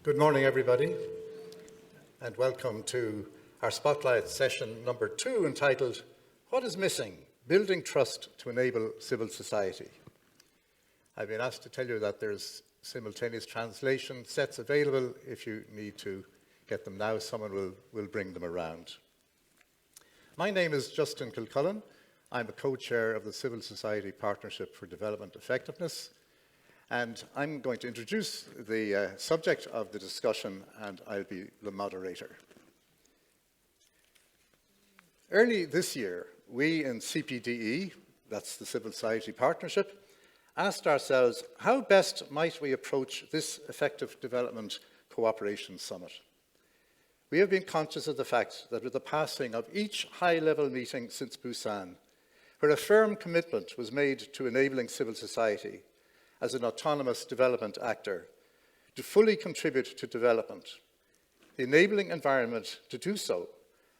Good morning, everybody, and welcome to our Spotlight session number 2, entitled, What is Missing? Building Trust to Enable Civil Society. I've been asked to tell you that there's simultaneous translation sets available. If you need to get them now, someone will bring them around. My name is Justin Kilcullen. I'm a co-chair of the Civil Society Partnership for Development Effectiveness, and I'm going to introduce the subject of the discussion, and I'll be the moderator. Early this year, we in CPDE, that's the Civil Society Partnership, asked ourselves how best might we approach this Effective Development Cooperation Summit. We have been conscious of the fact that with the passing of each high-level meeting since Busan, where a firm commitment was made to enabling civil society as an autonomous development actor to fully contribute to development, the enabling environment to do so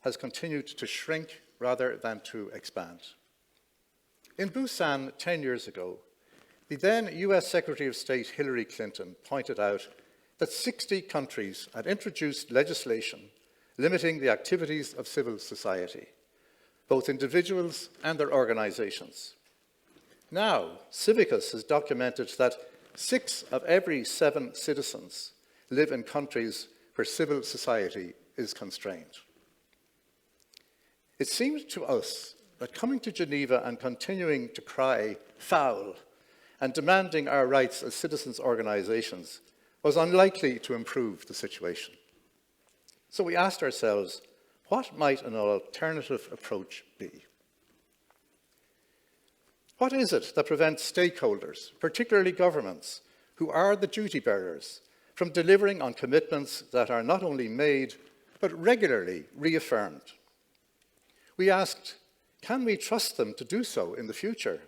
has continued to shrink rather than to expand. In Busan 10 years ago, the then US Secretary of State Hillary Clinton pointed out that 60 countries had introduced legislation limiting the activities of civil society, both individuals and their organizations. Now, Civicus has documented that 6 of every 7 citizens live in countries where civil society is constrained. It seemed to us that coming to Geneva and continuing to cry foul and demanding our rights as citizens' organizations was unlikely to improve the situation. So we asked ourselves, what might an alternative approach be? What is it that prevents stakeholders, particularly governments, who are the duty bearers, from delivering on commitments that are not only made, but regularly reaffirmed? We asked, can we trust them to do so in the future?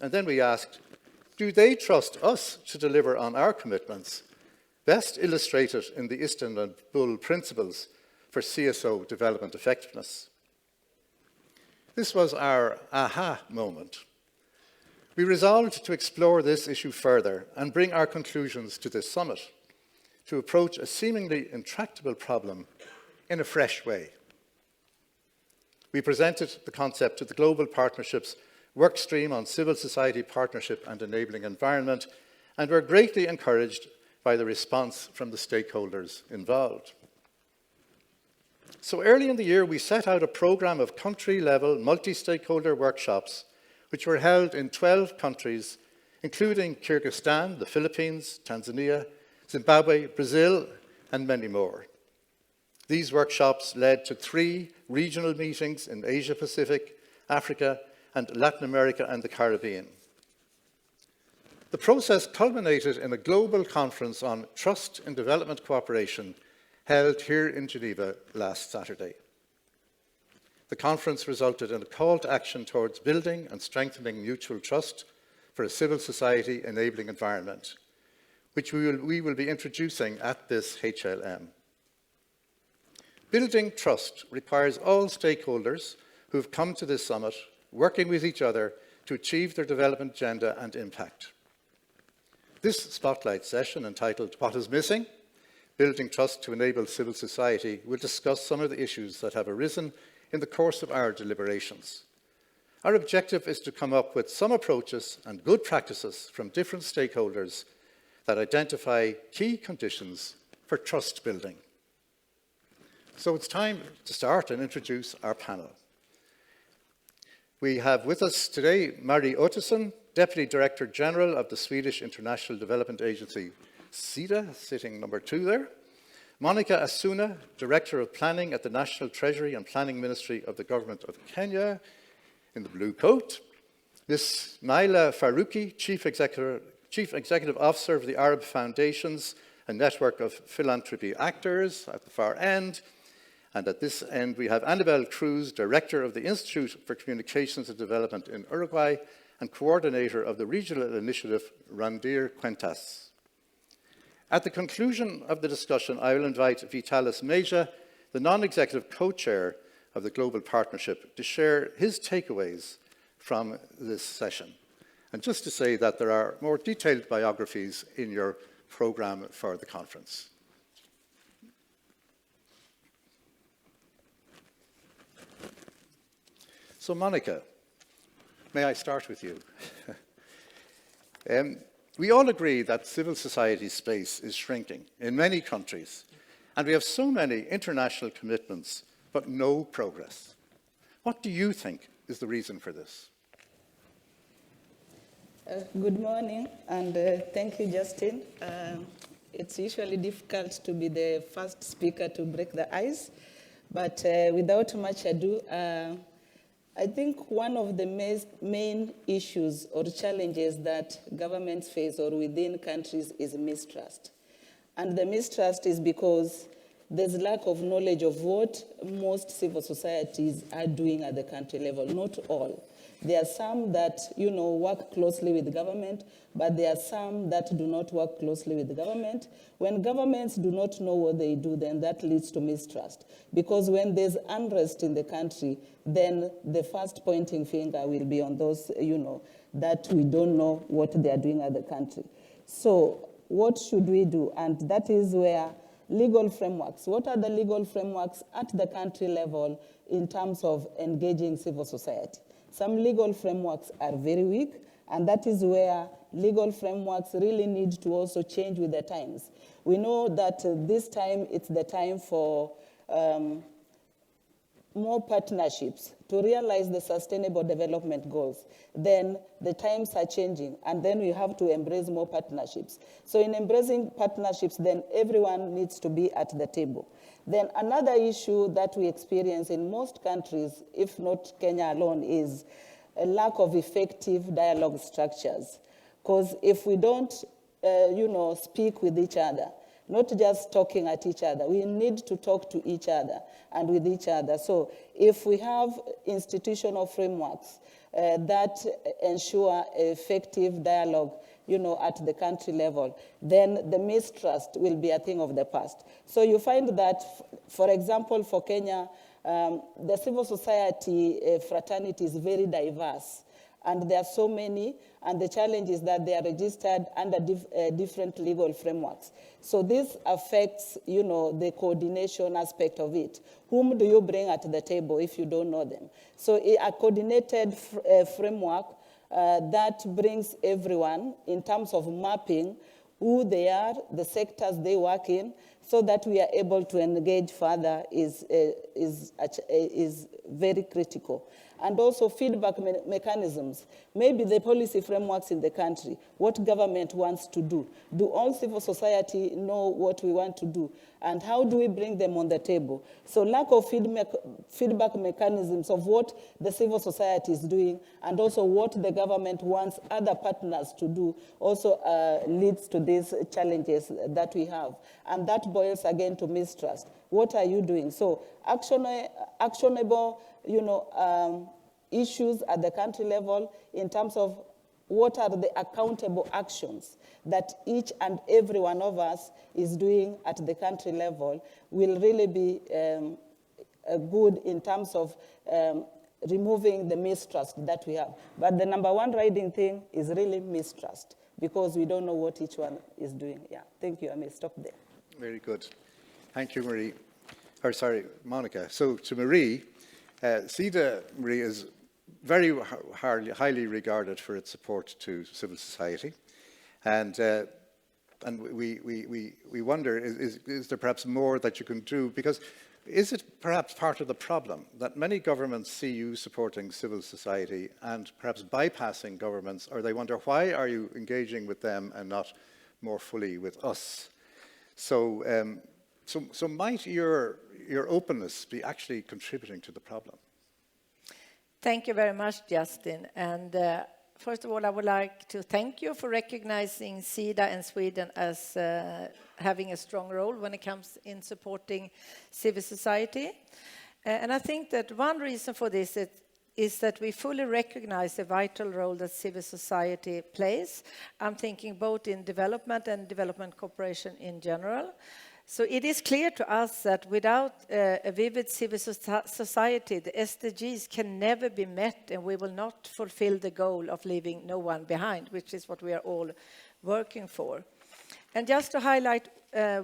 And then we asked, do they trust us to deliver on our commitments, best illustrated in the Istanbul Principles for CSO Development Effectiveness? This was our aha moment. We resolved to explore this issue further and bring our conclusions to this summit, to approach a seemingly intractable problem in a fresh way. We presented the concept to the Global Partnership's workstream on civil society partnership and enabling environment, and were greatly encouraged by the response from the stakeholders involved. So early in the year, we set out a program of country-level multi-stakeholder workshops which were held in 12 countries, including Kyrgyzstan, the Philippines, Tanzania, Zimbabwe, Brazil, and many more. These workshops led to 3 regional meetings in Asia Pacific, Africa, and Latin America and the Caribbean. The process culminated in a global conference on trust in development cooperation held here in Geneva last Saturday. The conference resulted in a call to action towards building and strengthening mutual trust for a civil society enabling environment, which we will be introducing at this HLM. Building trust requires all stakeholders who have come to this summit working with each other to achieve their development agenda and impact. This spotlight session, entitled What is Missing? Building Trust to Enable Civil Society, will discuss some of the issues that have arisen in the course of our deliberations. Our objective is to come up with some approaches and good practices from different stakeholders that identify key conditions for trust building. So it's time to start and introduce our panel. We have with us today Mari Ottosson, Deputy Director General of the Swedish International Development Agency, SIDA, sitting number 2 there. Monica Asuna, Director of Planning at the National Treasury and Planning Ministry of the Government of Kenya, in the blue coat. Ms. Naila Faruqi, Chief Executive Officer of the Arab Foundations, a network of philanthropy actors at the far end. And at this end, we have Annabelle Cruz, Director of the Institute for Communications and Development in Uruguay and Coordinator of the Regional Initiative Randir Cuentas. At the conclusion of the discussion, I will invite Vitalis Meja, the non-executive co-chair of the Global Partnership, to share his takeaways from this session. And just to say that there are more detailed biographies in your programme for the conference. So Monica, may I start with you? We all agree that civil society space is shrinking in many countries, and we have so many international commitments, but no progress. What do you think is the reason for this? Good morning, and thank you, Justin. It's usually difficult to be the first speaker to break the ice, but without much ado, I think one of the main issues or challenges that governments face or within countries is mistrust. And the mistrust is because there's lack of knowledge of what most civil societies are doing at the country level, not all. There are some that, work closely with government, but there are some that do not work closely with the government. When governments do not know what they do, then that leads to mistrust. Because when there's unrest in the country, then the first pointing finger will be on those, that we don't know what they are doing at the country. So what should we do? And that is where legal frameworks, what are the legal frameworks at the country level in terms of engaging civil society? Some legal frameworks are very weak, and that is where legal frameworks really need to also change with the times. We know that this time it's the time for more partnerships to realize the sustainable development goals. Then the times are changing, and then we have to embrace more partnerships. So in embracing partnerships, then everyone needs to be at the table. Then another issue that we experience in most countries, if not Kenya alone, is a lack of effective dialogue structures. Because if we don't, speak with each other, not just talking at each other, we need to talk to each other and with each other. So if we have institutional frameworks that ensure effective dialogue, at the country level, then the mistrust will be a thing of the past. So you find that, for example, for Kenya, the civil society fraternity is very diverse. And there are so many, and the challenge is that they are registered under different legal frameworks. So this affects, the coordination aspect of it. Whom do you bring at the table if you don't know them? So a coordinated framework that brings everyone in terms of mapping who they are, the sectors they work in, so that we are able to engage further is very critical. And also feedback mechanisms. Maybe the policy frameworks in the country, what government wants to do. Do all civil society know what we want to do? And how do we bring them on the table? So lack of feedback mechanisms of what the civil society is doing and also what the government wants other partners to do also leads to these challenges that we have. And that boils again to mistrust. What are you doing? So actionable, issues at the country level in terms of what are the accountable actions that each and every one of us is doing at the country level will really be good in terms of removing the mistrust that we have. But the number one riding thing is really mistrust because we don't know what each one is doing. Yeah, thank you. I may stop there. Very good. Thank you, Monica. So to Marie, CEDA, Marie, is very highly regarded for its support to civil society. And we wonder, is there perhaps more that you can do? Because is it perhaps part of the problem that many governments see you supporting civil society and perhaps bypassing governments, or they wonder, why are you engaging with them and not more fully with us? So, so might your openness be actually contributing to the problem? Thank you very much, Justin. And first of all, I would like to thank you for recognizing CEDA and Sweden as having a strong role when it comes in supporting civil society. And I think that one reason for this is that we fully recognize the vital role that civil society plays. I'm thinking both in development and development cooperation in general. So it is clear to us that without a vivid civil society, the SDGs can never be met, and we will not fulfill the goal of leaving no one behind, which is what we are all working for. And just to highlight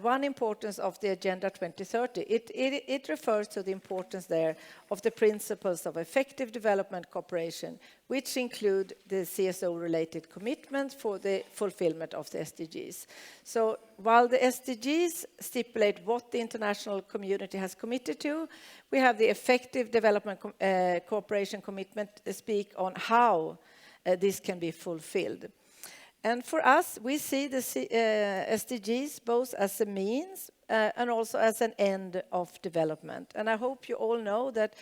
one importance of the Agenda 2030. It refers to the importance there of the principles of effective development cooperation, which include the CSO-related commitments for the fulfillment of the SDGs. So while the SDGs stipulate what the international community has committed to, we have the effective development cooperation commitment speak on how this can be fulfilled. And for us, we see the SDGs both as a means and also as an end of development. And I hope you all know that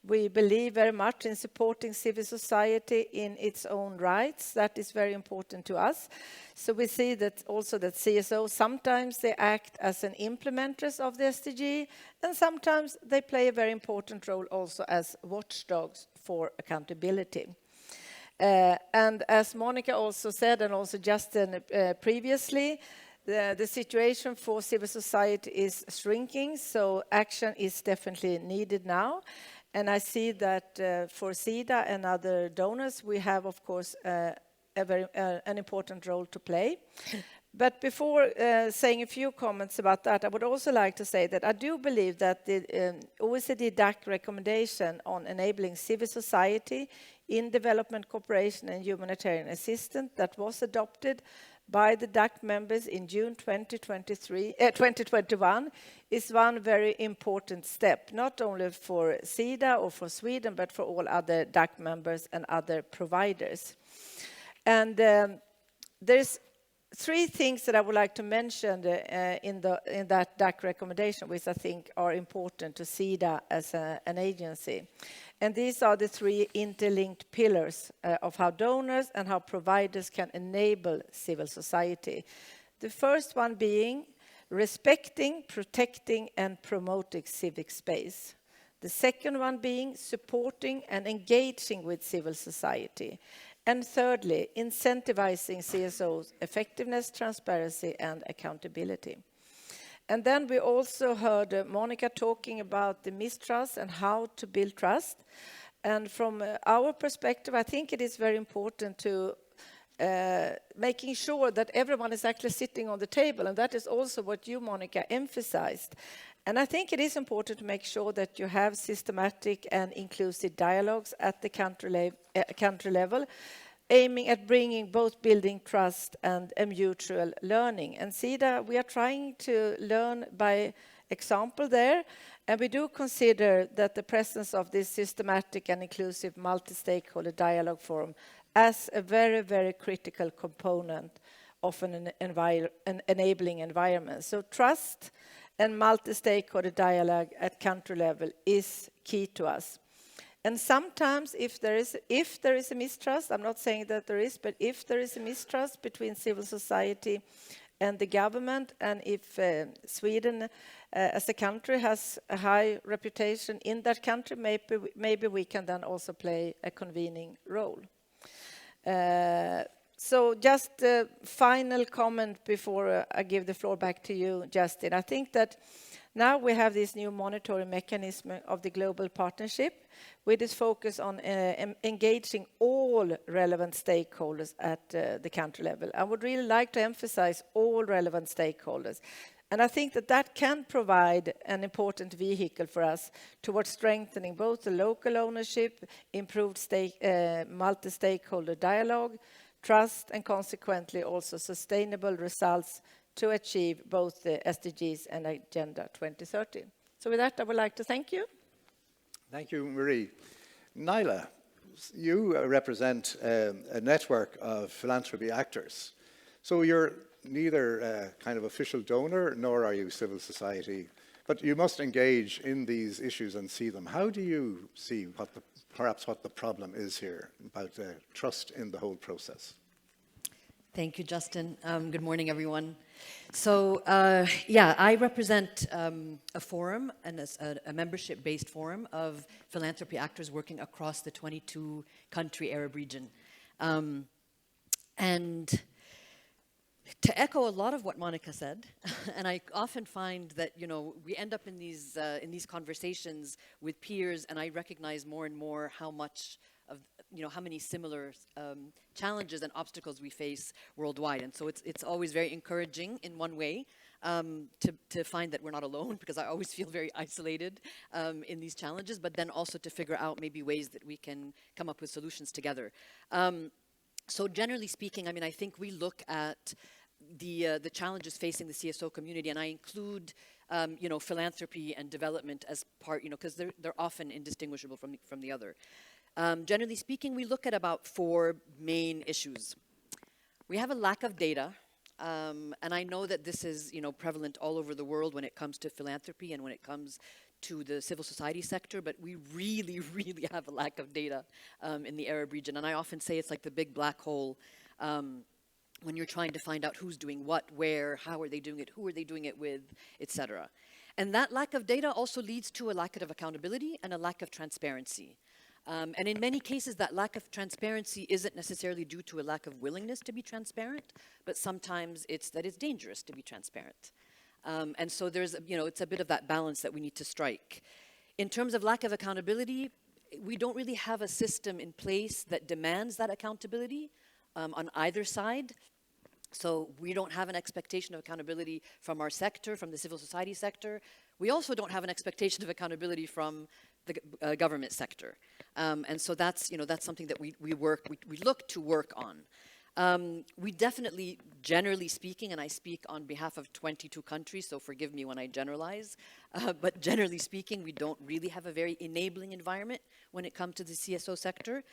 we believe very much in supporting civil society in its own rights. That is very important to us. So we see that also that CSO, sometimes they act as an implementers of the SDG, and sometimes they play a very important role also as watchdogs for accountability. And as Monica also said, and also Justin previously, the situation for civil society is shrinking, so action is definitely needed now. And I see that for SIDA and other donors, we have, of course, an important role to play. But before saying a few comments about that, I would also like to say that I do believe that the OECD DAC recommendation on enabling civil society in development cooperation and humanitarian assistance that was adopted by the DAC members in June 2021 is one very important step, not only for SIDA or for Sweden, but for all other DAC members and other providers. And there's three things that I would like to mention in that DAC recommendation, which I think are important to SIDA as an agency. And these are the three interlinked pillars of how donors and how providers can enable civil society. The first one being respecting, protecting, and promoting civic space. The second one being supporting and engaging with civil society. And thirdly, incentivizing CSO's effectiveness, transparency, and accountability. And then we also heard Monica talking about the mistrust and how to build trust. And from our perspective, I think it is very important to making sure that everyone is actually sitting on the table. And that is also what you, Monica, emphasized. And I think it is important to make sure that you have systematic and inclusive dialogues at the country level, aiming at bringing both building trust and a mutual learning. And SIDA, we are trying to learn by example there, and we do consider that the presence of this systematic and inclusive multi-stakeholder dialogue forum as a very, very critical component of an enabling environment. So trust and multi-stakeholder dialogue at country level is key to us. And sometimes if there is a mistrust, I'm not saying that there is, but if there is a mistrust between civil society and the government, and if Sweden as a country has a high reputation in that country, maybe we can then also play a convening role. So just a final comment before I give the floor back to you, Justin. I think that now we have this new monitoring mechanism of the global partnership with its focus on engaging all relevant stakeholders at the country level. I would really like to emphasize all relevant stakeholders. And I think that that can provide an important vehicle for us towards strengthening both the local ownership, improved multi-stakeholder dialogue, trust, and consequently also sustainable results to achieve both the SDGs and Agenda 2030. So with that, I would like to thank you. Thank you, Marie. Nyla, you represent a network of philanthropy actors. So you're neither a kind of official donor, nor are you civil society, but you must engage in these issues and see them. How do you see perhaps what the problem is here about trust in the whole process? Thank you, Justin. Good morning, everyone. So, I represent a forum, and a membership-based forum of philanthropy actors working across the 22-country Arab region. And to echo a lot of what Monica said, and I often find that, we end up in these conversations with peers, and I recognize more and more how much of, how many similar challenges and obstacles we face worldwide. And so it's always very encouraging in one way to find that we're not alone, because I always feel very isolated in these challenges, but then also to figure out maybe ways that we can come up with solutions together. So generally speaking, I mean, I think we look at the challenges facing the CSO community, and I include you know, philanthropy and development as part, you know, because they're often indistinguishable from the other. Generally speaking, we look at about 4 main issues. We have a lack of data, and I know that this is, you know, prevalent all over the world when it comes to philanthropy and when it comes to the civil society sector, but we really, really have a lack of data in the Arab region. And I often say it's like the big black hole when you're trying to find out who's doing what, where, how are they doing it, who are they doing it with, etc. And that lack of data also leads to a lack of accountability and a lack of transparency. And in many cases, that lack of transparency isn't necessarily due to a lack of willingness to be transparent, but sometimes it's that it's dangerous to be transparent. And so there's, you know, it's a bit of that balance that we need to strike. In terms of lack of accountability, we don't really have a system in place that demands that accountability on either side. So we don't have an expectation of accountability from our sector, from the civil society sector. We also don't have an expectation of accountability from the government sector. And so that's, you know, that's something that we look to work on. We definitely, generally speaking, and I speak on behalf of 22 countries, so forgive me when I generalize, but generally speaking, we don't really have a very enabling environment when it comes to the CSO sector.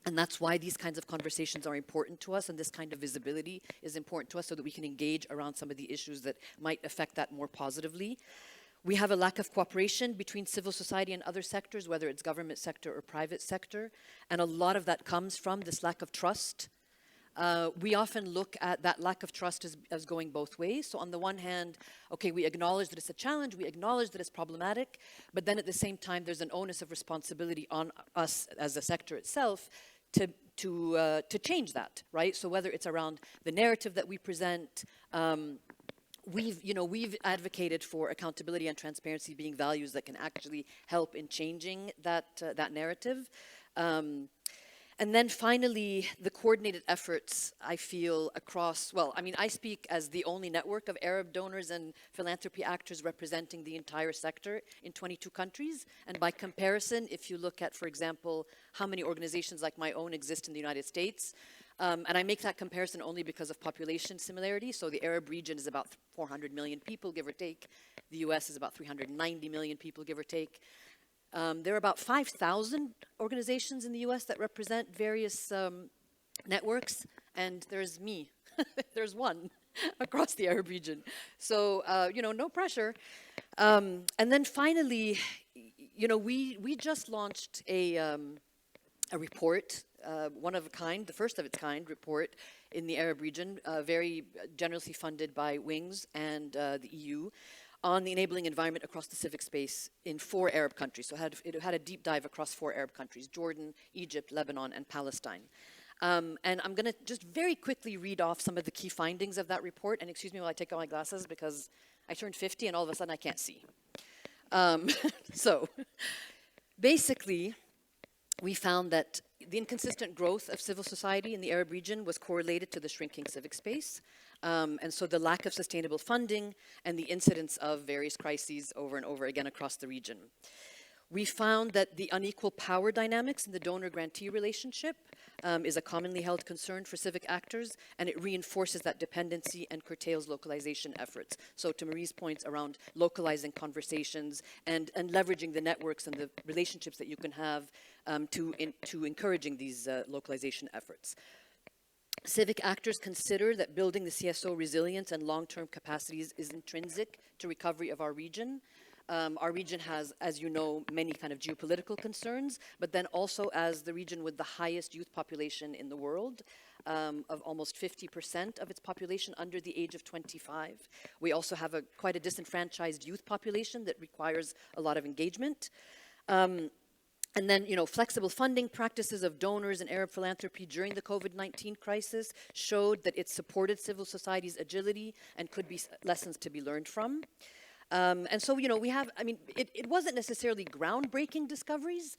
And that's why these kinds of conversations are important to us, and this kind of visibility is important to us so that we can engage around some of the issues that might affect that more positively. We have a lack of cooperation between civil society and other sectors, whether it's government sector or private sector, and a lot of that comes from this lack of trust. We often look at that lack of trust as going both ways. So on the one hand, okay, we acknowledge that it's a challenge, we acknowledge that it's problematic, but then at the same time, there's an onus of responsibility on us as a sector itself to change that, right? So whether it's around the narrative that we present, we've advocated for accountability and transparency being values that can actually help in changing that narrative. And then finally, the coordinated efforts, I feel, across, well, I mean, I speak as the only network of Arab donors and philanthropy actors representing the entire sector in 22 countries. And by comparison, if you look at, for example, how many organizations like my own exist in the United States, and I make that comparison only because of population similarity. So the Arab region is about 400 million people, give or take. The US is about 390 million people, give or take. There are about 5,000 organizations in the US that represent various networks, and there's me. There's one across the Arab region. So, you know, no pressure. And then finally, you know, we just launched a report, one of a kind, the first of its kind report in the Arab region, very generously funded by Wings and the EU, on the enabling environment across the civic space in 4 Arab countries. So it had a deep dive across 4 Arab countries: Jordan, Egypt, Lebanon, and Palestine. And I'm going to just very quickly read off some of the key findings of that report. And excuse me while I take out my glasses, because I turned 50 and all of a sudden I can't see. So basically, we found that the inconsistent growth of civil society in the Arab region was correlated to the shrinking civic space. And so the lack of sustainable funding and the incidence of various crises over and over again across the region. We found that the unequal power dynamics in the donor-grantee relationship is a commonly held concern for civic actors, and it reinforces that dependency and curtails localization efforts. So to Marie's points around localizing conversations and leveraging the networks and the relationships that you can have to encouraging these localization efforts. Civic actors consider that building the CSO resilience and long-term capacities is intrinsic to recovery of our region. Our region has, as you know, many kind of geopolitical concerns, but then also as the region with the highest youth population in the world, of almost 50% of its population under the age of 25. We also have quite a disenfranchised youth population that requires a lot of engagement. And then, you know, flexible funding practices of donors and Arab philanthropy during the COVID-19 crisis showed that it supported civil society's agility and could be lessons to be learned from. And so, you know, we have, I mean, it wasn't necessarily groundbreaking discoveries,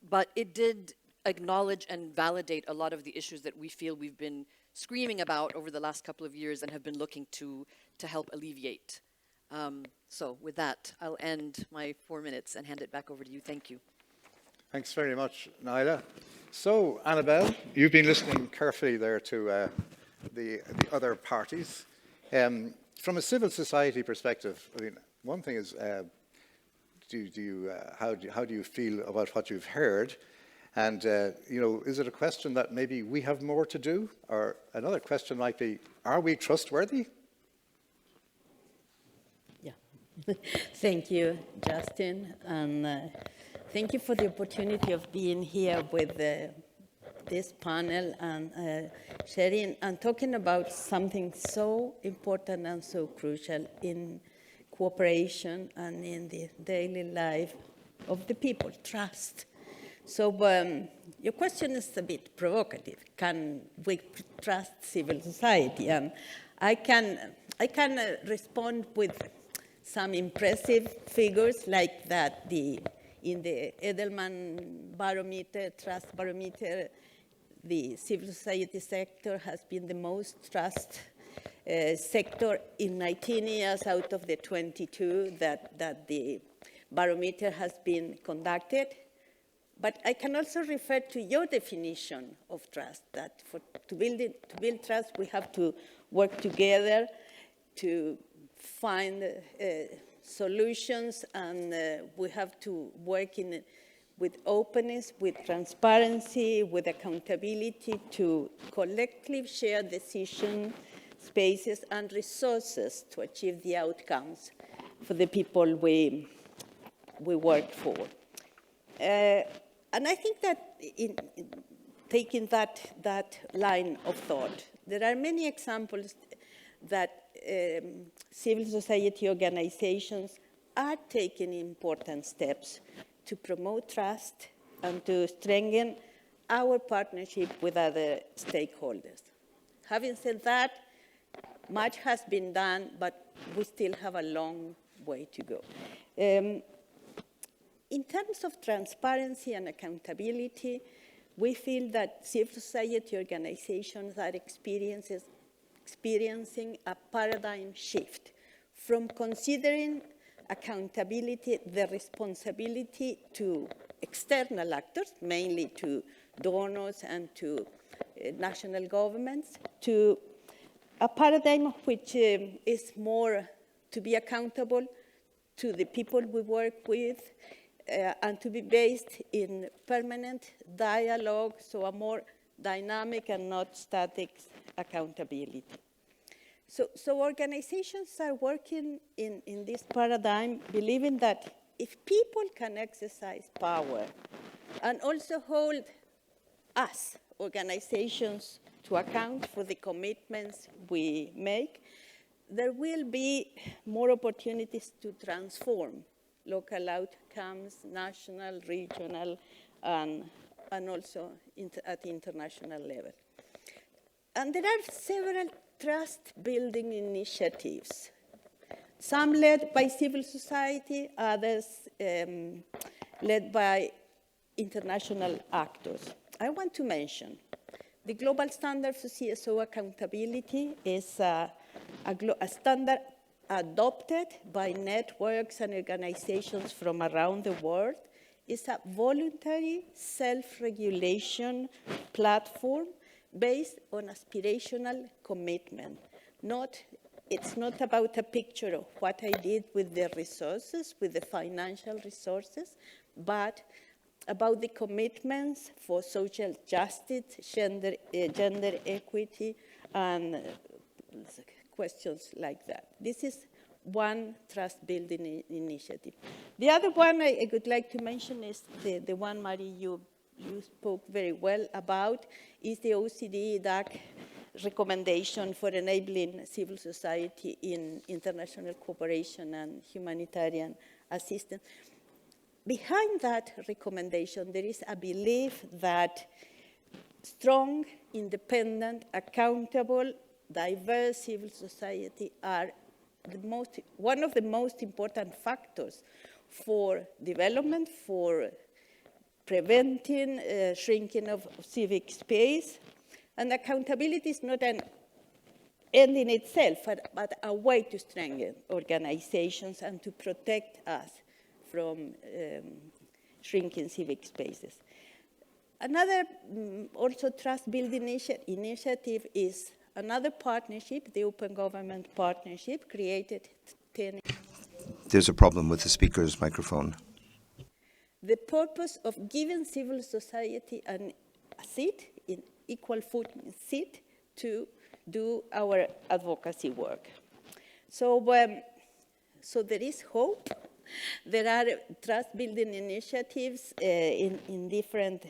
but it did acknowledge and validate a lot of the issues that we feel we've been screaming about over the last couple of years and have been looking to help alleviate. So with that, I'll end my 4 minutes and hand it back over to you. Thank you. Thanks very much, Naila. So, Annabelle, you've been listening carefully there to the other parties. From a civil society perspective, I mean, one thing is, how do you feel about what you've heard? And, is it a question that maybe we have more to do? Or another question might be, are we trustworthy? Yeah. Thank you, Justin. And thank you for the opportunity of being here with this panel and sharing and talking about something so important and so crucial in cooperation and in the daily life of the people, trust. So your question is a bit provocative. Can we trust civil society? And I can respond with some impressive figures like that in the Edelman barometer, trust barometer, the civil society sector has been the most trust sector in 19 years out of the 22 that the barometer has been conducted. But I can also refer to your definition of trust, that to build trust, we have to work together to find solutions, and we have to work with openness, with transparency, with accountability to collectively share decision spaces and resources to achieve the outcomes for the people we work for. And I think that in taking that line of thought, there are many examples that civil society organizations are taking important steps to promote trust and to strengthen our partnership with other stakeholders. Having said that, much has been done, but we still have a long way to go. In terms of transparency and accountability, we feel that civil society organizations are experiencing a paradigm shift from considering accountability the responsibility to external actors, mainly to donors and to national governments, to a paradigm which is more to be accountable to the people we work with, and to be based in permanent dialogue, so a more dynamic and not static accountability. So organizations are working in this paradigm, believing that if people can exercise power and also hold us, organizations, to account for the commitments we make, there will be more opportunities to transform local outcomes, national, regional, and also at international level. And there are several trust-building initiatives, some led by civil society, others led by international actors. I want to mention the Global Standard for CSO Accountability is a standard adopted by networks and organizations from around the world. It's a voluntary self-regulation platform based on aspirational commitment. It's not about a picture of what I did with the resources, with the financial resources, but about the commitments for social justice, gender equity, and questions like that. This is one trust-building initiative. The other one I would like to mention is the one, Marie, you spoke very well about, is the OECD DAC recommendation for enabling civil society in international cooperation and humanitarian assistance. Behind that recommendation, there is a belief that strong, independent, accountable, diverse civil society are one of the most important factors for development, for preventing shrinking of civic space, And accountability is not an end in itself, but a way to strengthen organizations and to protect us from shrinking civic spaces. Another also trust-building initiative is another partnership, the Open Government Partnership, created 10. There's a problem with the speaker's microphone. The purpose of giving civil society a seat, in equal footing seat, to do our advocacy work. So there is hope. There are trust-building initiatives in different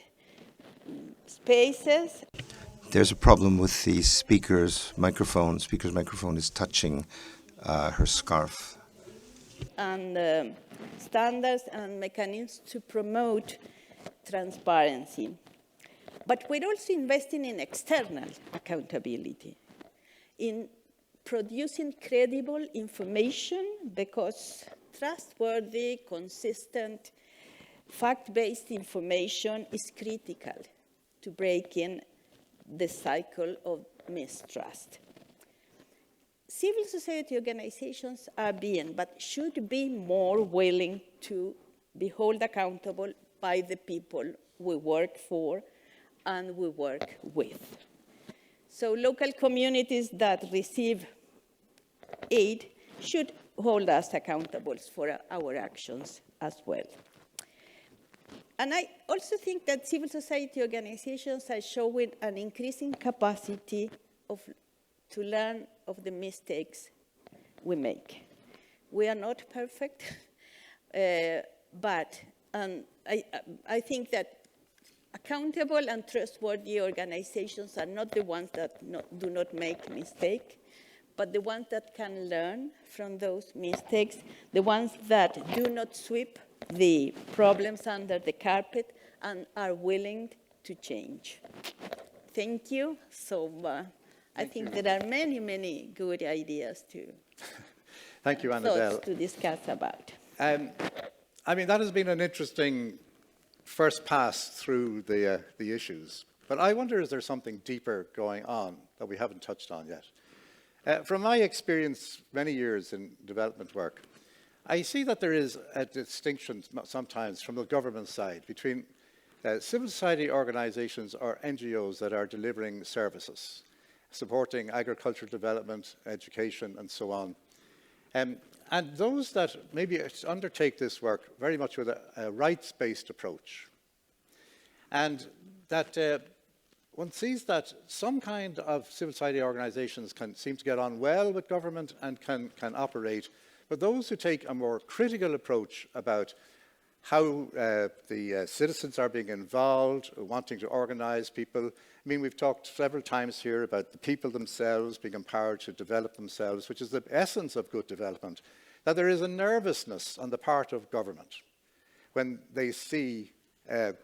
spaces. There's a problem with the speaker's microphone. Speaker's microphone is touching her scarf. And standards and mechanisms to promote transparency. But we're also investing in external accountability, in producing credible information, because trustworthy, consistent, fact-based information is critical to breaking the cycle of mistrust. Civil society organizations are being, but should be more willing to be held accountable by the people we work for and we work with. So local communities that receive aid should hold us accountable for our actions as well. And I also think that civil society organizations are showing an increasing capacity to learn of the mistakes we make. We are not perfect, but I think that accountable and trustworthy organizations are not the ones that do not make mistakes, but the ones that can learn from those mistakes, the ones that do not sweep the problems under the carpet and are willing to change. Thank you. So I think there are many, many good ideas to, Thank you, Annabelle. to discuss about. I mean, that has been an interesting first pass through the issues. But I wonder, is there something deeper going on that we haven't touched on yet? From my experience, many years in development work, I see that there is a distinction sometimes from the government side between civil society organizations or NGOs that are delivering services, supporting agricultural development, education, and so on. And those that maybe undertake this work very much with a rights-based approach. And that one sees that some kind of civil society organizations can seem to get on well with government and can operate, but those who take a more critical approach about how the citizens are being involved, wanting to organize people. I mean, we've talked several times here about the people themselves being empowered to develop themselves, which is the essence of good development, that there is a nervousness on the part of government when they see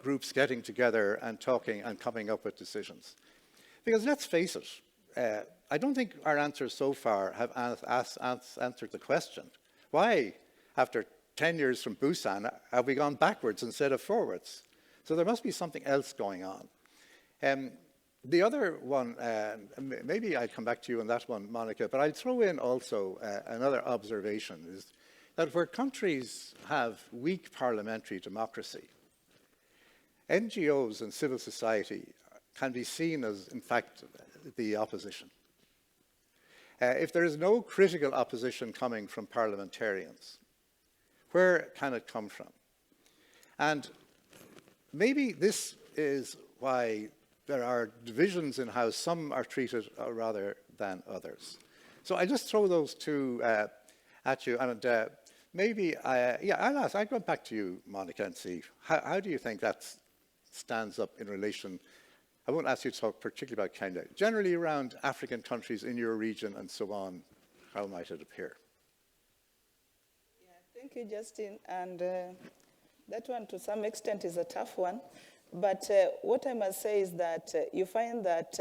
groups getting together and talking and coming up with decisions. Because let's face it, I don't think our answers so far have answered the question. Why, after 10 years from Busan, have we gone backwards instead of forwards? So there must be something else going on. The other one, maybe I'll come back to you on that one, Monica, but I'll throw in also another observation, is that where countries have weak parliamentary democracy, NGOs and civil society can be seen as, in fact, the opposition. If there is no critical opposition coming from parliamentarians, where can it come from? And maybe this is why there are divisions in how some are treated rather than others. So I just throw those two at you, and maybe, I'll go back to you, Monica, and see, how do you think that stands up in relation? I won't ask you to talk particularly about Kenya, generally around African countries in your region and so on, how might it appear? Thank you, Justin. And that one, to some extent, is a tough one. But what I must say is that you find that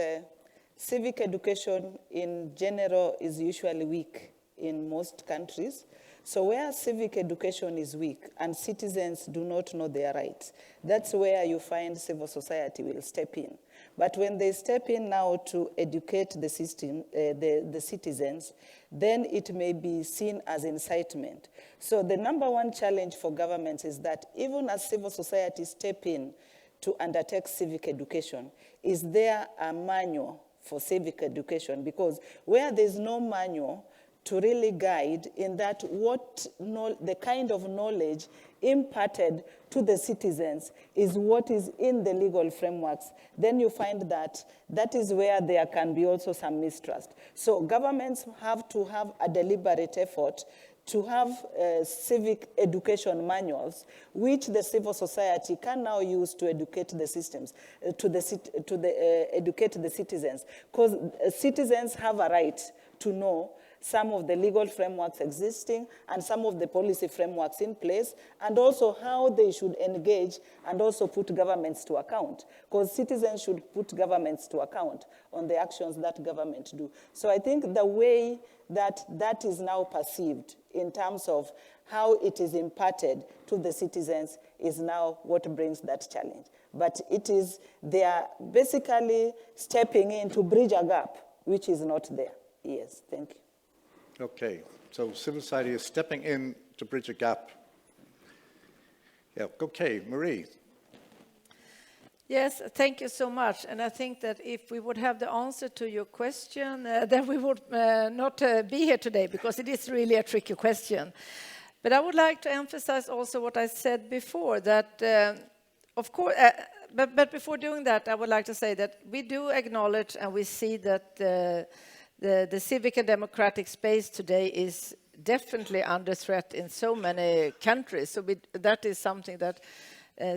civic education in general is usually weak in most countries. So where civic education is weak and citizens do not know their rights, that's where you find civil society will step in. But when they step in now to educate the system, the citizens, then it may be seen as incitement. So the number one challenge for governments is that even as civil society step in to undertake civic education, is there a manual for civic education? Because where there's no manual to really guide in that the kind of knowledge imparted to the citizens is what is in the legal frameworks, then you find that that is where there can be also some mistrust. So governments have to have a deliberate effort to have civic education manuals, which the civil society can now use to educate the systems, educate the citizens, because citizens have a right to know some of the legal frameworks existing and some of the policy frameworks in place, and also how they should engage and also put governments to account, because citizens should put governments to account on the actions that government do. So I think the way that that is now perceived in terms of how it is imparted to the citizens is now what brings that challenge. But they are basically stepping in to bridge a gap, which is not there. Yes, thank you. Okay, so civil society is stepping in to bridge a gap. Yeah, okay, Marie. Yes, thank you so much. And I think that if we would have the answer to your question, then we would not be here today, because it is really a tricky question. But I would like to emphasize also what I said before, that of course, but before doing that, I would like to say that we do acknowledge and we see that the civic and democratic space today is definitely under threat in so many countries. So that is something that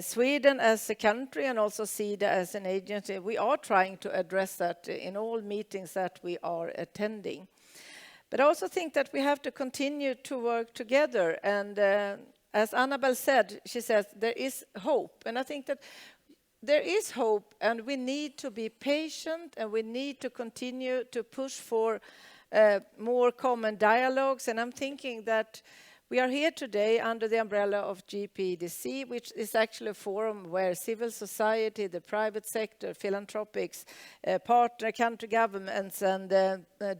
Sweden as a country and also SIDA as an agency, we are trying to address that in all meetings that we are attending. But I also think that we have to continue to work together. And as Annabelle said, she says there is hope. And I think that there is hope, and we need to be patient, and we need to continue to push for more common dialogues. And I'm thinking that we are here today under the umbrella of GPDC, which is actually a forum where civil society, the private sector, philanthropics, partner country governments, and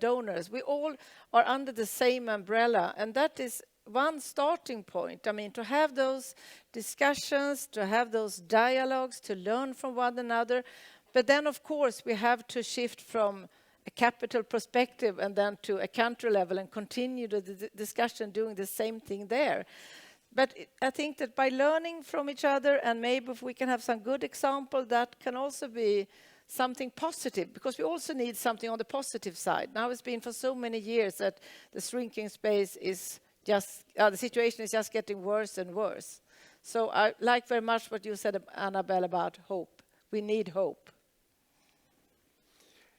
donors, we all are under the same umbrella. And that is one starting point. I mean, to have those discussions, to have those dialogues, to learn from one another. But then, of course, we have to shift from a capital perspective and then to a country level and continue the discussion doing the same thing there. But I think that by learning from each other, and maybe if we can have some good example, that can also be something positive, because we also need something on the positive side. Now it's been for so many years that the shrinking space is just, the situation is just getting worse and worse. So I like very much what you said, Annabelle, about hope. We need hope.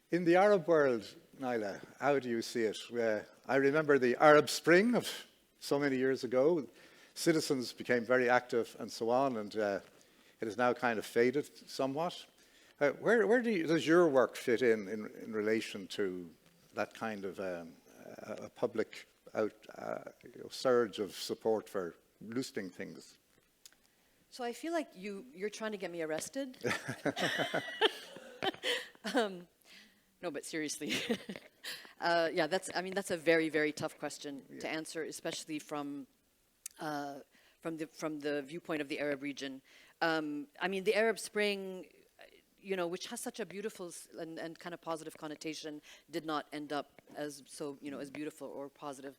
In the Arab world, Naila, how do you see it? I remember the Arab Spring of so many years ago. Citizens became very active and so on, and it has now kind of faded somewhat. Where does your work fit in relation to that kind of a public surge of support for loosening things? So I feel like you're trying to get me arrested. No, but seriously. Yeah, that's a very, very tough question to answer, especially from the viewpoint of the Arab region. I mean, the Arab Spring, which has such a beautiful and kind of positive connotation, did not end up as beautiful or positive.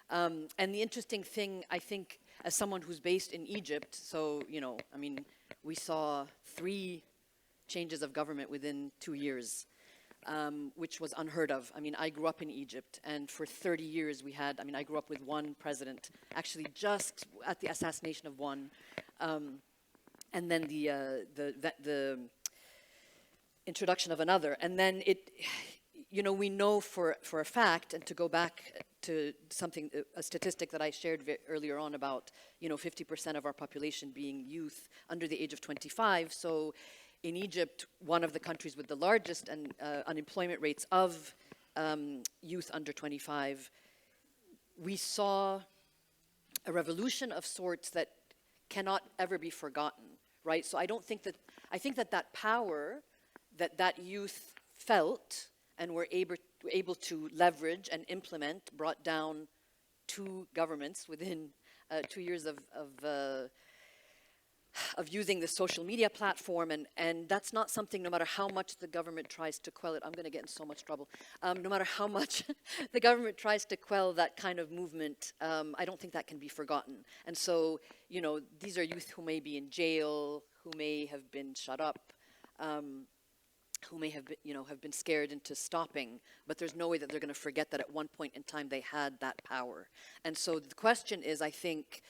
And the interesting thing, I think, as someone who's based in Egypt, so, I mean, we saw 3 changes of government within 2 years. Which was unheard of. I mean, I grew up in Egypt, and for 30 years I grew up with one president, actually just at the assassination of one, and then the introduction of another. And then we know for a fact, and to go back to a statistic that I shared earlier on about, 50% of our population being youth under the age of 25. So in Egypt, one of the countries with the largest unemployment rates of youth under 25, we saw a revolution of sorts that cannot ever be forgotten, right? So I think that power that youth felt and were able to leverage and implement, brought down 2 governments within 2 years of using the social media platform, and that's not something, no matter how much the government tries to quell it, I'm going to get in so much trouble, no matter how much the government tries to quell that kind of movement, I don't think that can be forgotten. And so, you know, these are youth who may be in jail, who may have been shut up, who may have been, you know, have been scared into stopping, but there's no way that they're going to forget that at one point in time they had that power. And so the question is, I think,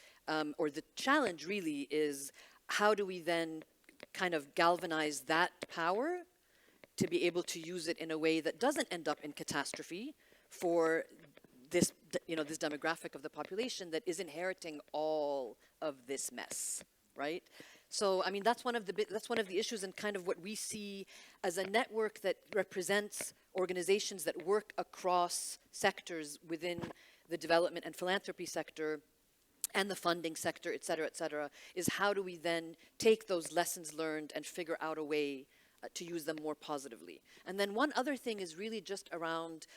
or the challenge really is, how do we then kind of galvanize that power to be able to use it in a way that doesn't end up in catastrophe for this, you know, this demographic of the population that is inheriting all of this mess, right? So, I mean, that's one of the issues, and kind of what we see as a network that represents organizations that work across sectors within the development and philanthropy sector and the funding sector, et cetera, is how do we then take those lessons learned and figure out a way to use them more positively. And then one other thing is really just around,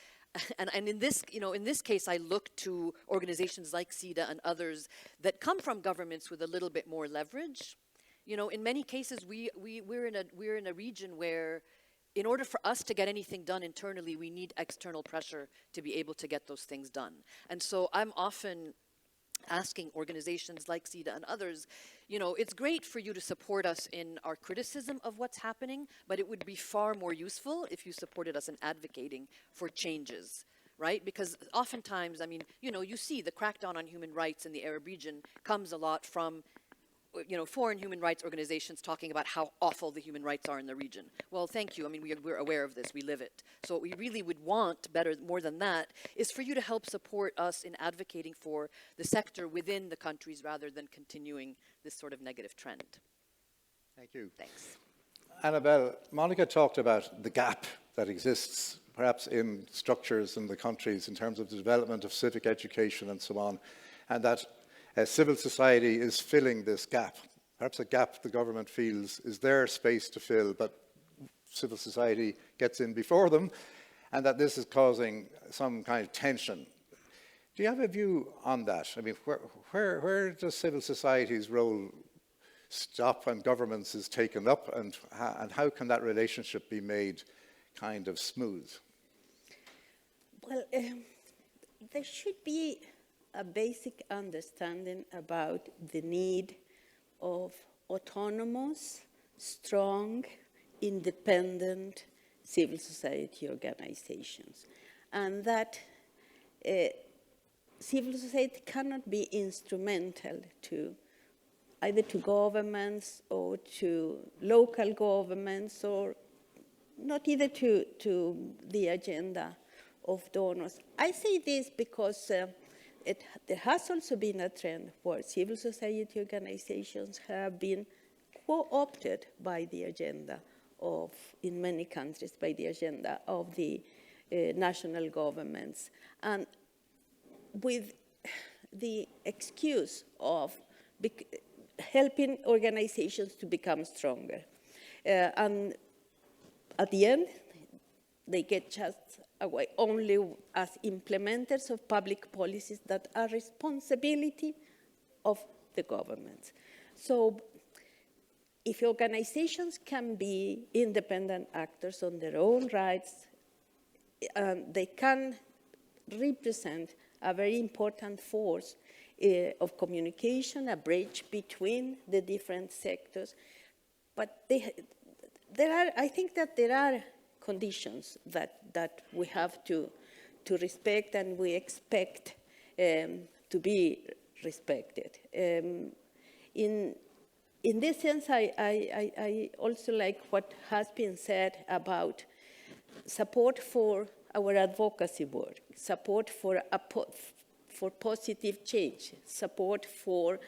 and in this, you know, in this case, I look to organizations like CEDA and others that come from governments with a little bit more leverage. You know, in many cases, we're in a region where, in order for us to get anything done internally, we need external pressure to be able to get those things done. And so I'm often asking organizations like CEDA and others, you know, it's great for you to support us in our criticism of what's happening, but it would be far more useful if you supported us in advocating for changes, right? Because oftentimes, I mean, you know, you see the crackdown on human rights in the Arab region comes a lot from, you know, foreign human rights organizations talking about how awful the human rights are in the region. Well, thank you. I mean, we're aware of this. We live it. So what we really would want, more than that, is for you to help support us in advocating for the sector within the countries rather than continuing this sort of negative trend. Thank you. Thanks. Annabelle, Monica talked about the gap that exists perhaps in structures in the countries in terms of the development of civic education and so on, and that civil society is filling this gap, perhaps a gap the government feels is their space to fill, but civil society gets in before them, and that this is causing some kind of tension. Do you have a view on that? I mean, where does civil society's role stop and governments is taken up, and how can that relationship be made kind of smooth? Well, there should be a basic understanding about the need of autonomous, strong, independent civil society organizations, and that civil society cannot be instrumental to either to governments or to local governments, or not either to the agenda of donors. I say this because there has also been a trend where civil society organizations have been co-opted by the agenda of, in many countries, by the agenda of the national governments, and with the excuse of helping organizations to become stronger. And at the end, they get just away only as implementers of public policies that are responsibility of the government. So if organizations can be independent actors on their own rights, they can represent a very important force of communication, a bridge between the different sectors. But I think that there are conditions that we have to respect, and we expect to be respected. In this sense, I also like what has been said about support for our advocacy work, support for positive change, support for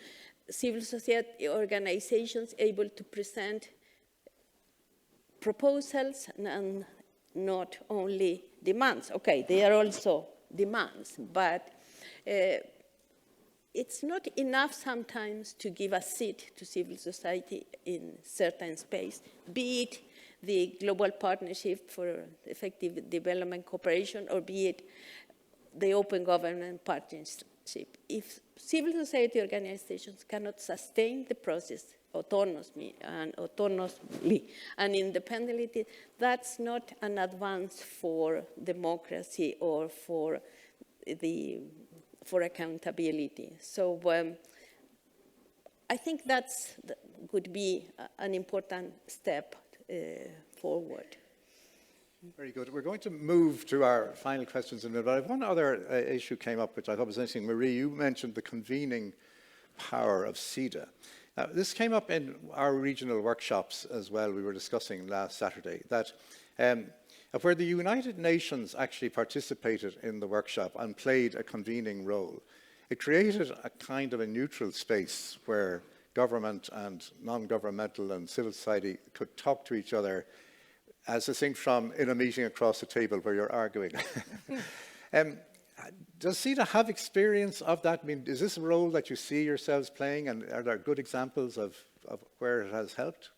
civil society organizations able to present proposals and not only demands. Okay, they are also demands, but it's not enough sometimes to give a seat to civil society in certain space, be it the Global Partnership for Effective Development Cooperation, or be it the Open Government Partnership. If civil society organizations cannot sustain the process autonomously and independently, that's not an advance for democracy or for accountability. So I think that could be an important step forward. Very good. We're going to move to our final questions in a minute, but I have one other issue came up, which I thought was interesting. Marie, you mentioned the convening power of CEDA. Now, this came up in our regional workshops as well, we were discussing last Saturday, that where the United Nations actually participated in the workshop and played a convening role, it created a kind of a neutral space where government and non-governmental and civil society could talk to each other as distinct from in a meeting across the table where you're arguing. Does CEDA have experience of that? I mean, is this a role that you see yourselves playing, and are there good examples of where it has helped?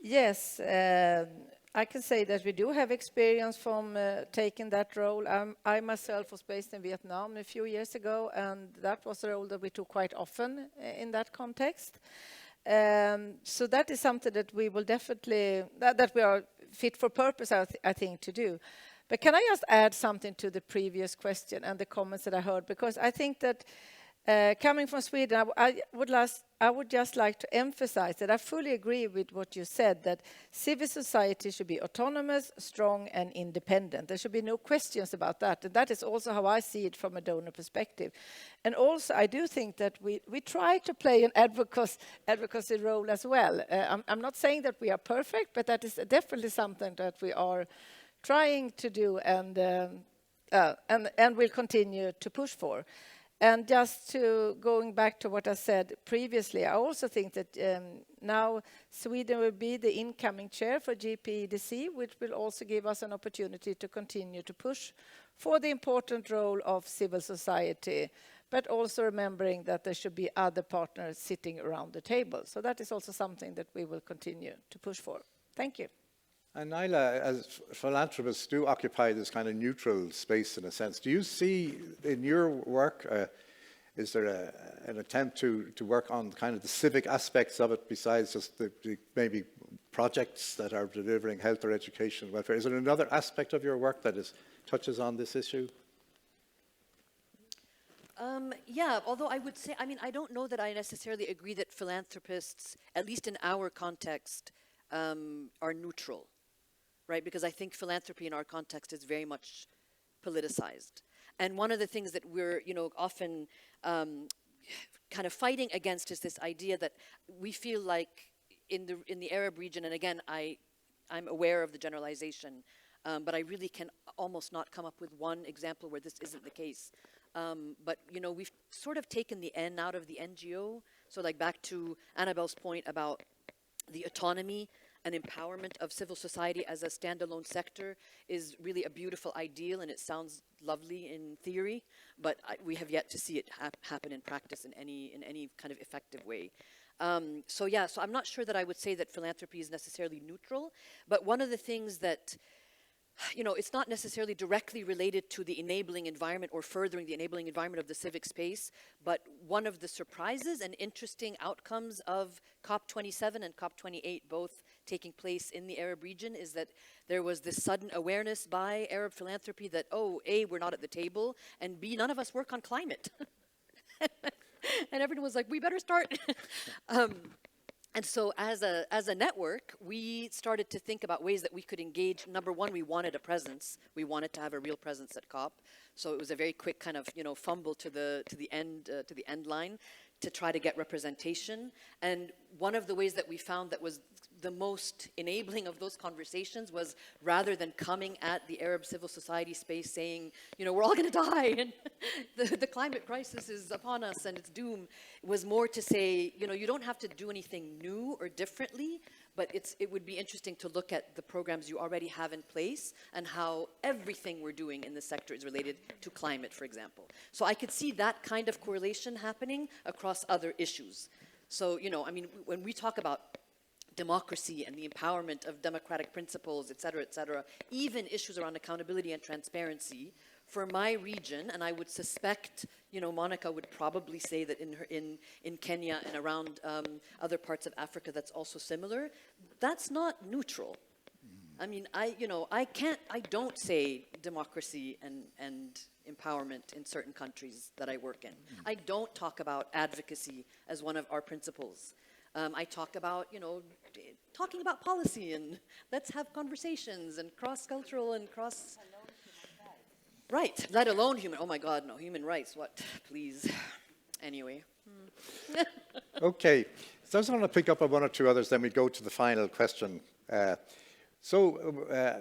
Yes, I can say that we do have experience from taking that role. I myself was based in Vietnam a few years ago, and that was a role that we took quite often in that context. So that is something that we will definitely, that we are fit for purpose, I think, to do. But can I just add something to the previous question and the comments that I heard? Because I think that coming from Sweden, I would just like to emphasize that I fully agree with what you said, that civil society should be autonomous, strong, and independent. There should be no questions about that. And that is also how I see it from a donor perspective. And also, I do think that we try to play an advocacy role as well. I'm not saying that we are perfect, but that is definitely something that we are trying to do and will continue to push for. And just going back to what I said previously, I also think that now Sweden will be the incoming chair for GPEDC, which will also give us an opportunity to continue to push for the important role of civil society, but also remembering that there should be other partners sitting around the table. So that is also something that we will continue to push for. Thank you. And Naila, as philanthropists do occupy this kind of neutral space in a sense, do you see in your work, is there an attempt to work on kind of the civic aspects of it besides just the maybe projects that are delivering health or education, welfare? Is there another aspect of your work that touches on this issue? Yeah, although I would say, I mean, I don't know that I necessarily agree that philanthropists, at least in our context, are neutral. Right, because I think philanthropy in our context is very much politicized. And one of the things that we're, often kind of fighting against is this idea that we feel like in the Arab region, and again, I'm aware of the generalization, but I really can almost not come up with one example where this isn't the case. But, we've sort of taken the N out of the NGO. So like back to Annabelle's point about the autonomy and empowerment of civil society as a standalone sector is really a beautiful ideal, and it sounds lovely in theory, but we have yet to see it happen in practice in any kind of effective way. So I'm not sure that I would say that philanthropy is necessarily neutral, but one of the things that, it's not necessarily directly related to the enabling environment or furthering the enabling environment of the civic space, but one of the surprises and interesting outcomes of COP27 and COP28, both taking place in the Arab region, is that there was this sudden awareness by Arab philanthropy that, oh, A, we're not at the table, and B, none of us work on climate. And everyone was like, we better start. And so as a network, we started to think about ways that we could engage. Number one, we wanted a presence. We wanted to have a real presence at COP. So it was a very quick kind of, fumble to the end line to try to get representation. And one of the ways that we found that was the most enabling of those conversations was, rather than coming at the Arab civil society space saying, we're all going to die and the climate crisis is upon us and it's doom, was more to say, you don't have to do anything new or differently, but it would be interesting to look at the programs you already have in place and how everything we're doing in this sector is related to climate, for example. So I could see that kind of correlation happening across other issues. So, when we talk about democracy and the empowerment of democratic principles, et cetera, even issues around accountability and transparency, for my region, and I would suspect, you know, Monica would probably say that in Kenya and around other parts of Africa that's also similar, that's not neutral. I mean, I don't say democracy and empowerment in certain countries that I work in. I don't talk about advocacy as one of our principles. I talk about, you know, talking about policy and let's have conversations and cross-cultural and cross... Right, let alone human, oh my God, no, human rights, what, please. Anyway. Okay, so I just want to pick up on one or two others, then we go to the final question.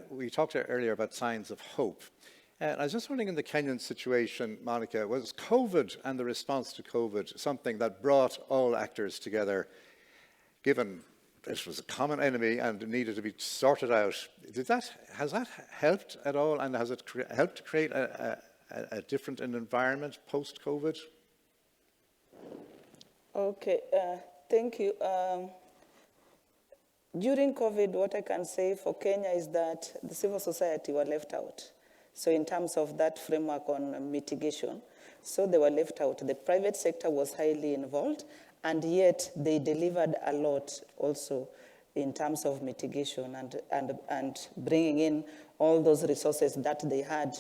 We talked earlier about signs of hope. I was just wondering, in the Kenyan situation, Monica, was COVID and the response to COVID something that brought all actors together, given this was a common enemy and needed to be sorted out? Has that helped at all, and has it helped to create a different environment post-COVID? Okay, thank you. During COVID, what I can say for Kenya is that the civil society were left out. So in terms of that framework on mitigation, so they were left out. The private sector was highly involved, and yet they delivered a lot also in terms of mitigation and bringing in all those resources that they had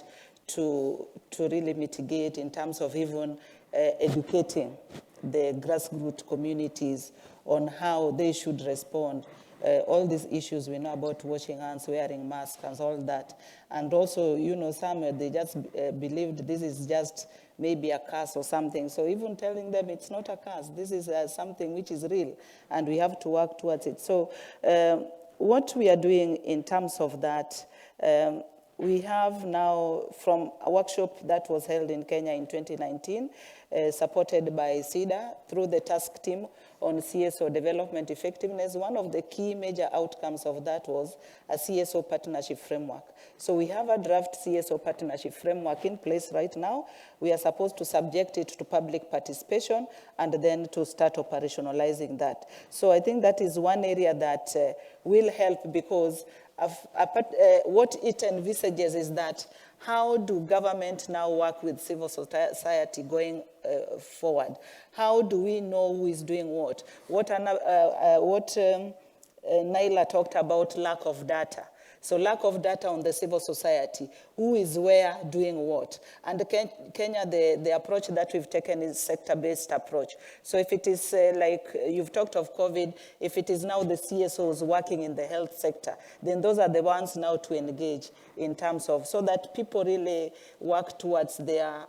to really mitigate, in terms of even educating the grassroots communities on how they should respond. All these issues we know about washing hands, wearing masks, and all that. And also, you know, some, they just believed this is just maybe a curse or something. So even telling them it's not a curse, this is something which is real, and we have to work towards it. So what we are doing in terms of that, we have now, from a workshop that was held in Kenya in 2019, supported by SIDA through the task team on CSO development effectiveness, one of the key major outcomes of that was a CSO partnership framework. So we have a draft CSO partnership framework in place right now. We are supposed to subject it to public participation and then to start operationalizing that. So I think that is one area that will help, because what it envisages is that how do government now work with civil society going forward? How do we know who is doing what? Naila talked about lack of data. So lack of data on the civil society, who is where doing what. And Kenya, the approach that we've taken is sector-based approach. So if it is like you've talked of COVID, if it is now the CSOs working in the health sector, then those are the ones now to engage in terms of, so that people really work towards their,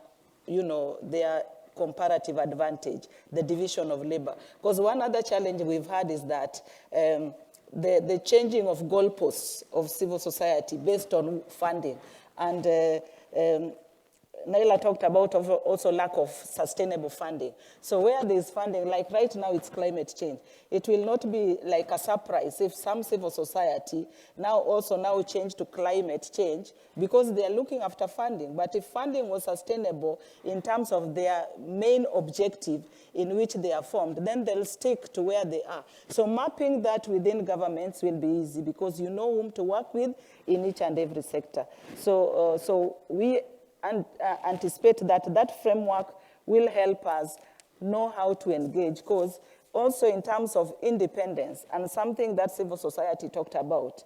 you know, their comparative advantage, the division of labor. Because one other challenge we've had is that the changing of goalposts of civil society based on funding. And Naila talked about also lack of sustainable funding. So where there's funding, like right now it's climate change, it will not be like a surprise if some civil society now change to climate change, because they are looking after funding. But if funding was sustainable in terms of their main objective in which they are formed, then they'll stick to where they are. So mapping that within governments will be easy, because you know whom to work with in each and every sector. So we anticipate that framework will help us know how to engage, because also in terms of independence, and something that civil society talked about,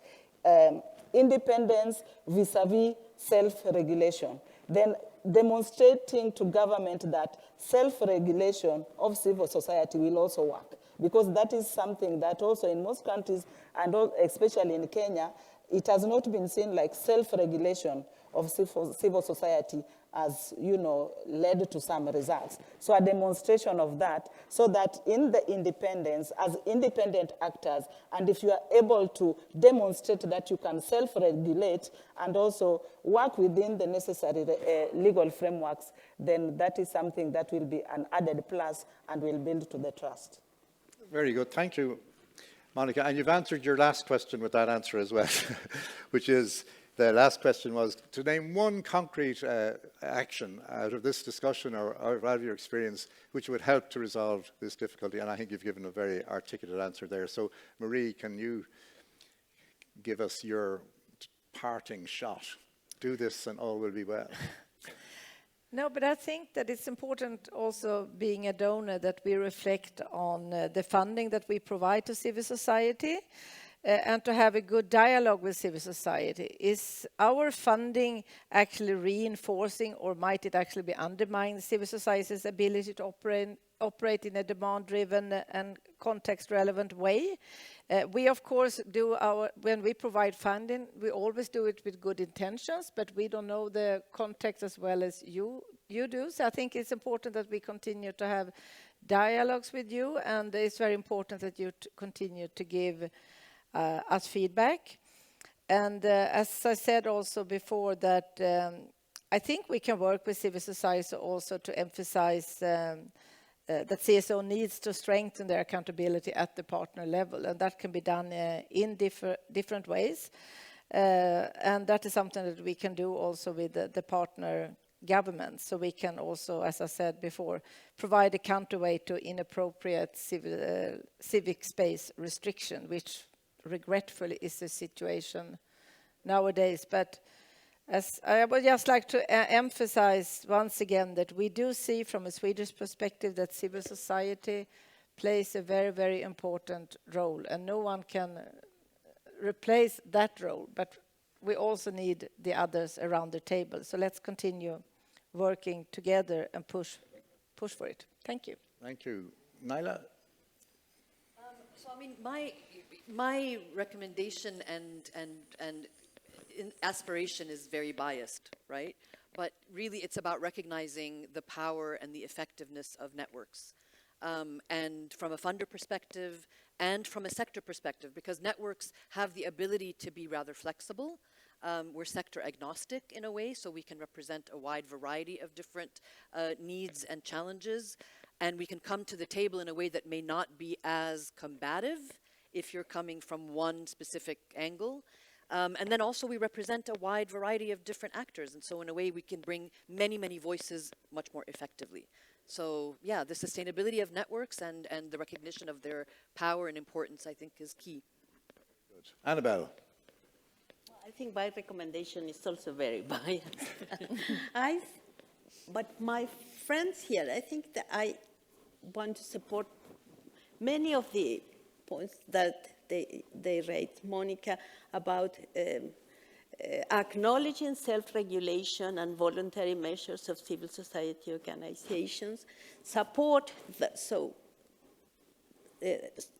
independence vis-a-vis self-regulation, then demonstrating to government that self-regulation of civil society will also work, because that is something that also in most countries, and especially in Kenya, it has not been seen like self-regulation of civil society as, you know, led to some results. So a demonstration of that, so that in the independence, as independent actors, and if you are able to demonstrate that you can self-regulate and also work within the necessary legal frameworks, then that is something that will be an added plus and will build to the trust. Very good. Thank you, Monica. And you've answered your last question with that answer as well, which is the last question was to name one concrete action out of this discussion or out of your experience which would help to resolve this difficulty. And I think you've given a very articulate answer there. So, Marie, can you give us your parting shot? Do this and all will be well. No, but I think that it's important also, being a donor, that we reflect on the funding that we provide to civil society and to have a good dialogue with civil society. Is our funding actually reinforcing, or might it actually be undermining civil society's ability to operate in a demand-driven and context-relevant way? We, of course, when we provide funding, we always do it with good intentions, but we don't know the context as well as you do. So I think it's important that we continue to have dialogues with you, and it's very important that you continue to give us feedback. And as I said also before, that I think we can work with civil society also to emphasize that CSO needs to strengthen their accountability at the partner level, and that can be done in different ways. And that is something that we can do also with the partner governments. So we can also, as I said before, provide a counterweight to inappropriate civic space restriction, which regretfully is the situation nowadays. But as I would just like to emphasize once again that we do see from a Swedish perspective that civil society plays a very, very important role, and no one can replace that role, but we also need the others around the table. So let's continue working together and push for it. Thank you. Thank you. Naila? So I mean, my recommendation and aspiration is very biased, right? But really, it's about recognizing the power and the effectiveness of networks. And from a funder perspective and from a sector perspective, because networks have the ability to be rather flexible. We're sector agnostic in a way, so we can represent a wide variety of different needs and challenges. And we can come to the table in a way that may not be as combative if you're coming from one specific angle. And then also we represent a wide variety of different actors. And so in a way we can bring many, many voices much more effectively. So yeah, the sustainability of networks and the recognition of their power and importance, I think, is key. Good. Annabelle? I think my recommendation is also very biased. But my friends here, I think that I want to support many of the points that they raised, Monica, about acknowledging self-regulation and voluntary measures of civil society organizations, support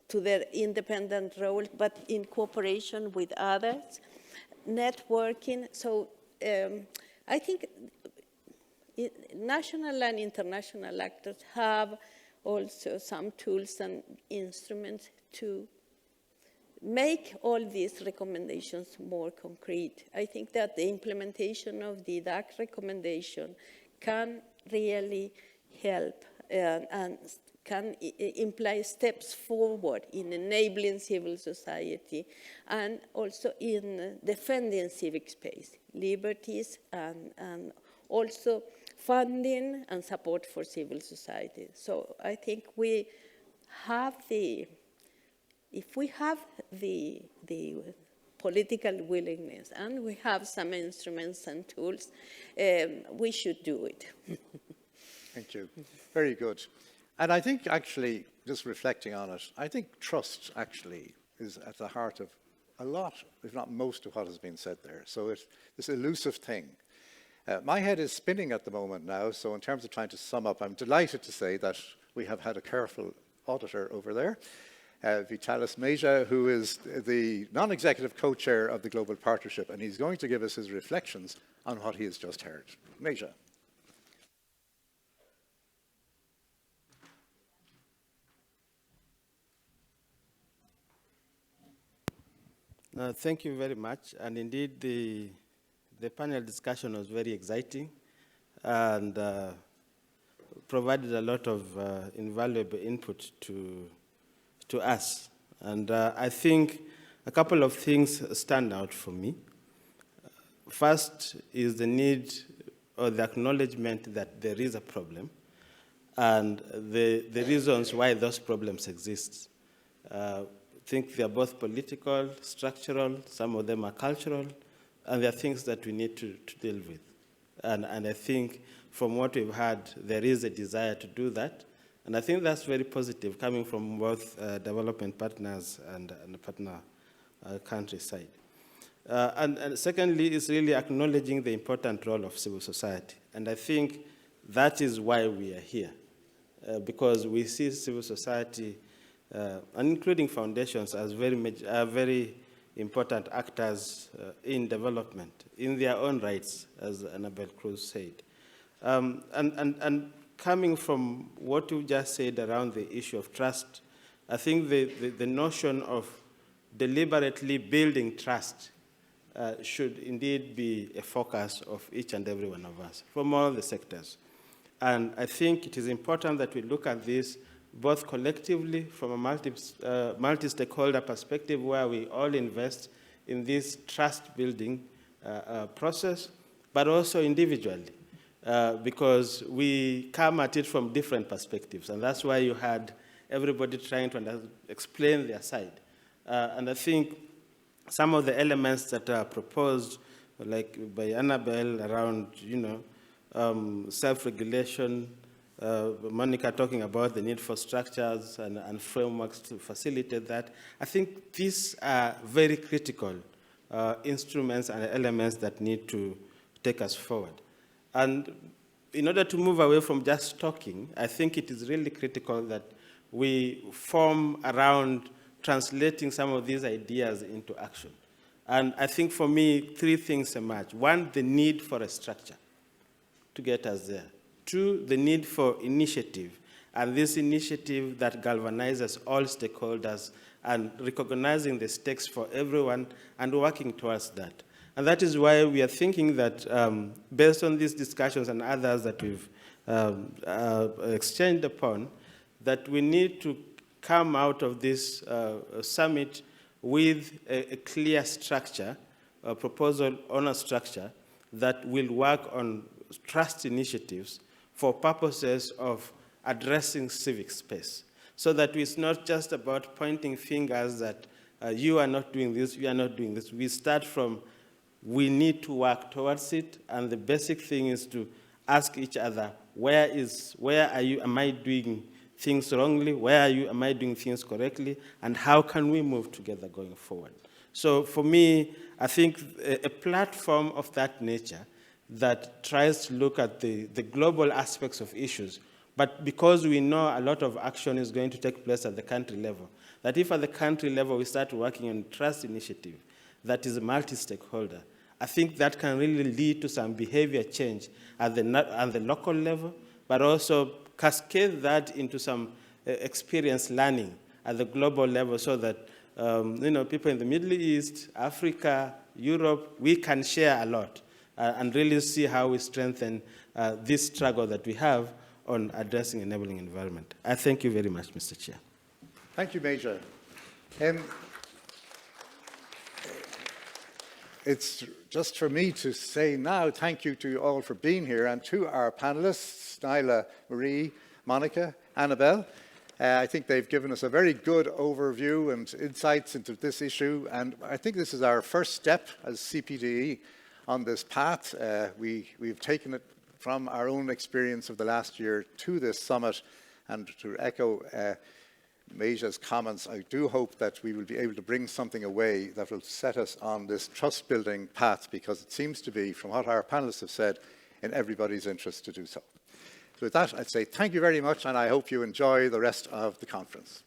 to their independent role, but in cooperation with others, networking. So I think national and international actors have also some tools and instruments to make all these recommendations more concrete. I think that the implementation of the DAC recommendation can really help and can imply steps forward in enabling civil society and also in defending civic space, liberties, and also funding and support for civil society. So I think we have if we have the political willingness and we have some instruments and tools, we should do it. Thank you. Very good. And I think actually, just reflecting on it, I think trust actually is at the heart of a lot, if not most of what has been said there. So it's this elusive thing. My head is spinning at the moment now, so in terms of trying to sum up, I'm delighted to say that we have had a careful auditor over there, Vitalis Meja, who is the non-executive co-chair of the Global Partnership, and he's going to give us his reflections on what he has just heard. Meja. Thank you very much. And indeed, the panel discussion was very exciting and provided a lot of invaluable input to us. And I think a couple of things stand out for me. First is the need or the acknowledgement that there is a problem and the reasons why those problems exist. I think they are both political, structural, some of them are cultural, and there are things that we need to deal with. And I think from what we've heard, there is a desire to do that. And I think that's very positive, coming from both development partners and the partner country side. And secondly, is really acknowledging the important role of civil society. And I think that is why we are here, because we see civil society, and including foundations, as very important actors in development, in their own rights, as Annabel Cruz said. And coming from what you just said around the issue of trust, I think the notion of deliberately building trust should indeed be a focus of each and every one of us from all the sectors. And I think it is important that we look at this both collectively from a multi-stakeholder perspective where we all invest in this trust-building process, but also individually, because we come at it from different perspectives. And that's why you had everybody trying to explain their side. And I think some of the elements that are proposed, like by Annabel around, self-regulation, Monica talking about the need for structures and frameworks to facilitate that. I think these are very critical instruments and elements that need to take us forward. And in order to move away from just talking, I think it is really critical that we form around translating some of these ideas into action. And I think for me, three things emerge. One, the need for a structure to get us there. Two, the need for initiative, and this initiative that galvanizes all stakeholders and recognizing the stakes for everyone and working towards that. And that is why we are thinking that based on these discussions and others that we've exchanged upon, that we need to come out of this summit with a clear structure, a proposal on a structure that will work on trust initiatives for purposes of addressing civic space, so that it's not just about pointing fingers that you are not doing this, you are not doing this. We start from we need to work towards it, and the basic thing is to ask each other, am I doing things wrongly? Am I doing things correctly? And how can we move together going forward? So for me, I think a platform of that nature that tries to look at the global aspects of issues, but because we know a lot of action is going to take place at the country level, that if at the country level we start working on trust initiative that is multi-stakeholder, I think that can really lead to some behavior change at the local level, but also cascade that into some experience learning at the global level so that people in the Middle East, Africa, Europe, we can share a lot and really see how we strengthen this struggle that we have on addressing enabling environment. I thank you very much, Mr. Chair. Thank you, Major. It's just for me to say now thank you to you all for being here, and to our panelists, Nyla, Marie, Monica, Annabel. I think they've given us a very good overview and insights into this issue, and I think this is our first step as CPDE on this path. We've taken it from our own experience of the last year to this summit, and to echo Maja's comments, I do hope that we will be able to bring something away that will set us on this trust-building path, because it seems to be, from what our panelists have said, in everybody's interest to do so. So with that, I'd say thank you very much, and I hope you enjoy the rest of the conference.